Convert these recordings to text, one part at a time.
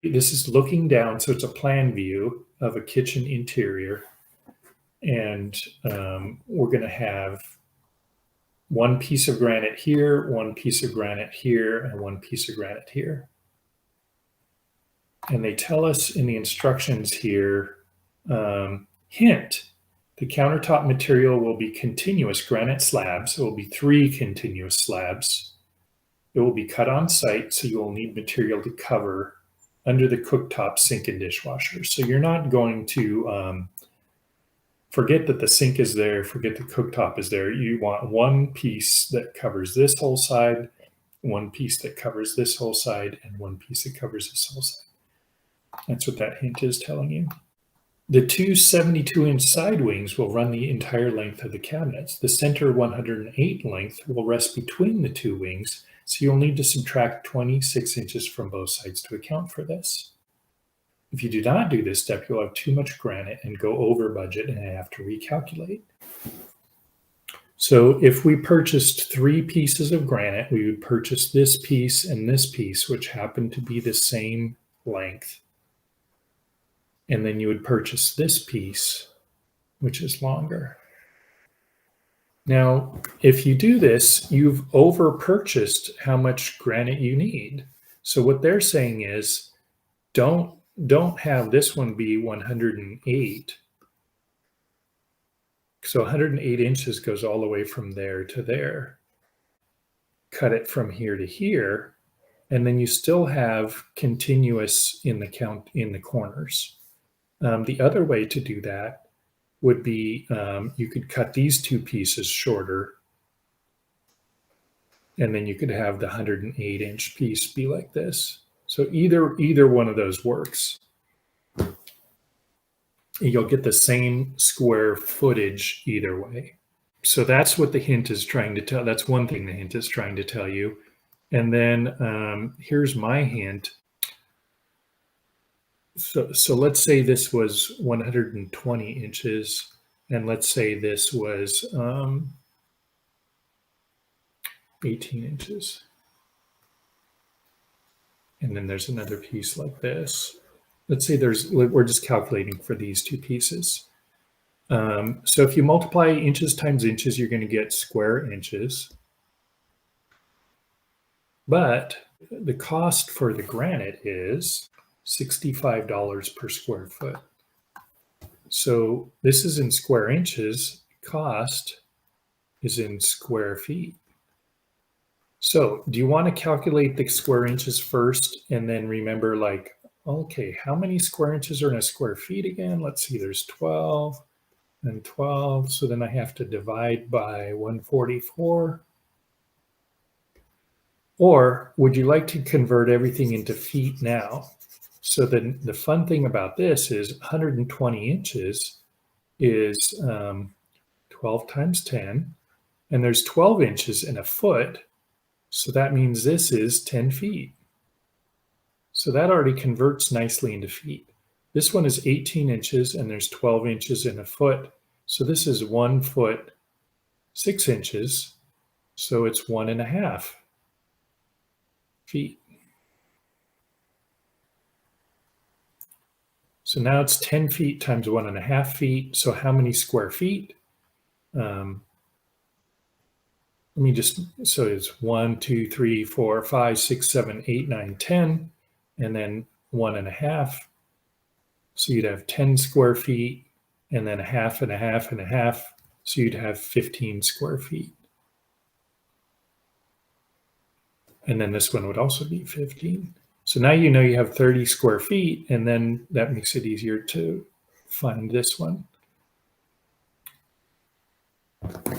this is looking down, so it's a plan view of a kitchen interior. And we're going to have one piece of granite here, one piece of granite here, and one piece of granite here. And they tell us in the instructions here, hint, the countertop material will be continuous granite slabs. It will be 3 continuous slabs. It will be cut on site, so you will need material to cover under the cooktop, sink, and dishwasher. So you're not going to forget that the sink is there, forget the cooktop is there. You want one piece that covers this whole side, one piece that covers this whole side, and one piece that covers this whole side. That's what that hint is telling you. The two 72-inch side wings will run the entire length of the cabinets. The center 108 length will rest between the two wings, so you'll need to subtract 26 inches from both sides to account for this. If you do not do this step, you'll have too much granite and go over budget and have to recalculate. So if we purchased 3 pieces of granite, we would purchase this piece and this piece, which happen to be the same length. And then you would purchase this piece, which is longer. Now, if you do this, you've over purchased how much granite you need. So what they're saying is, don't have this one be 108. So 108 inches goes all the way from there to there. Cut it from here to here, and then you still have continuous in the corners. The other way to do that would be you could cut these 2 pieces shorter, and then you could have the 108-inch piece be like this. So either one of those works. You'll get the same square footage either way. So that's what the hint is trying to tell. That's one thing the hint is trying to tell you. And then here's my hint. So let's say this was 120 inches, and let's say this was 18 inches. And then there's another piece like this. Let's say we're just calculating for these 2 pieces. So if you multiply inches times inches, you're going to get square inches. But the cost for the granite is $65 per square foot. So this is in square inches. Cost is in square feet. So do you want to calculate the square inches first and then remember, like, okay, how many square inches are in a square feet again? Let's see, there's 12 and 12. So then I have to divide by 144. Or would you like to convert everything into feet now? So then the fun thing about this is 120 inches is 12 times 10, and there's 12 inches in a foot. So that means this is 10 feet. So that already converts nicely into feet. This one is 18 inches and there's 12 inches in a foot. So this is 1 foot, 6 inches. So it's 1.5 feet. So now it's 10 feet times 1.5 feet. So how many square feet? So it's 1, 2, 3, 4, 5, 6, 7, 8, 9, 10, and then 1.5. So you'd have 10 square feet, and then a half and a half and a half. So you'd have 15 square feet. And then this one would also be 15. So now you know you have 30 square feet, and then that makes it easier to find this one.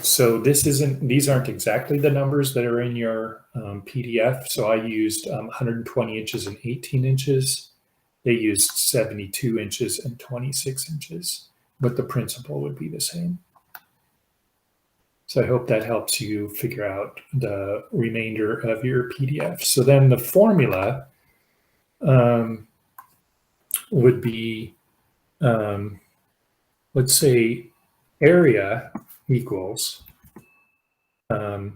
So these aren't exactly the numbers that are in your PDF. So I used 120 inches and 18 inches. They used 72 inches and 26 inches, but the principle would be the same. So I hope that helps you figure out the remainder of your PDF. So then the formula would be, let's say area equals the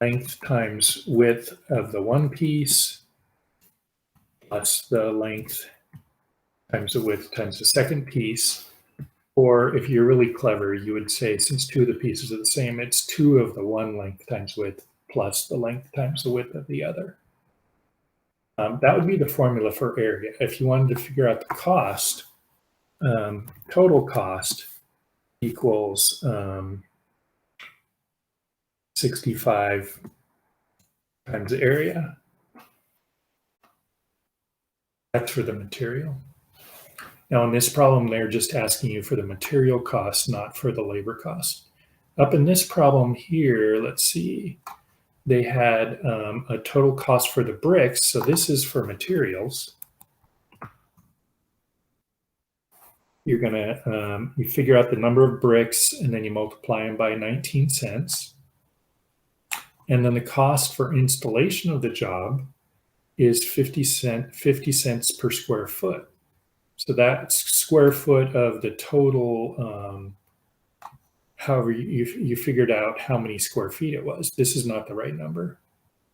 length times width of the one piece plus the length times the width times the second piece. Or if you're really clever, you would say, since two of the pieces are the same, it's 2 of the one length times width plus the length times the width of the other. That would be the formula for area. If you wanted to figure out the cost, total cost equals 65 times the area. That's for the material. Now in this problem, they're just asking you for the material cost, not for the labor cost. Up in this problem here, let's see, they had a total cost for the bricks. So this is for materials. You're gonna, you figure out the number of bricks and then you multiply them by 19 cents. And then the cost for installation of the job is 50 cents per square foot. So that's square foot of the total, however you figured out how many square feet it was. This is not the right number.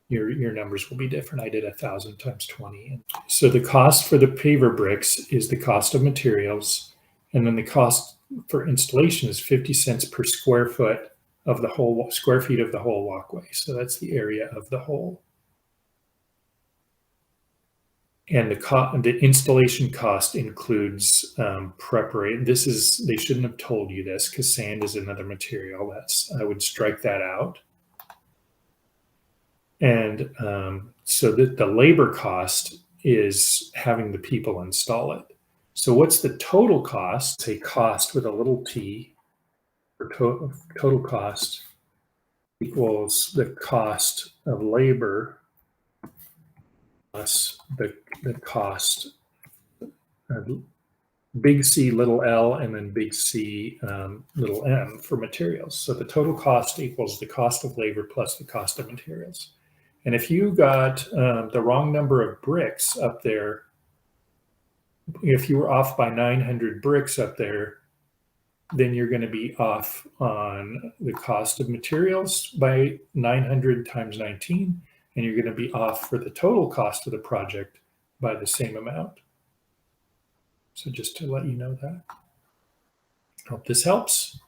Your numbers will be different. I did 1,000 times 20. So the cost for the paver bricks is the cost of materials. And then the cost for installation is 50 cents per square foot of the whole square feet of the whole walkway. So that's the area of the whole. And the installation cost includes preparation. This is, they shouldn't have told you this because sand is another material. I would strike that out. And so that the labor cost is having the people install it. So what's the total cost? Say cost with a little t, or total cost equals the cost of labor plus the cost of big C little l and then big C little m for materials. So the total cost equals the cost of labor plus the cost of materials. And if you got the wrong number of bricks up there, if you were off by 900 bricks up there, then you're going to be off on the cost of materials by 900 times 19, and you're going to be off for the total cost of the project by the same amount. So just to let you know that. Hope this helps.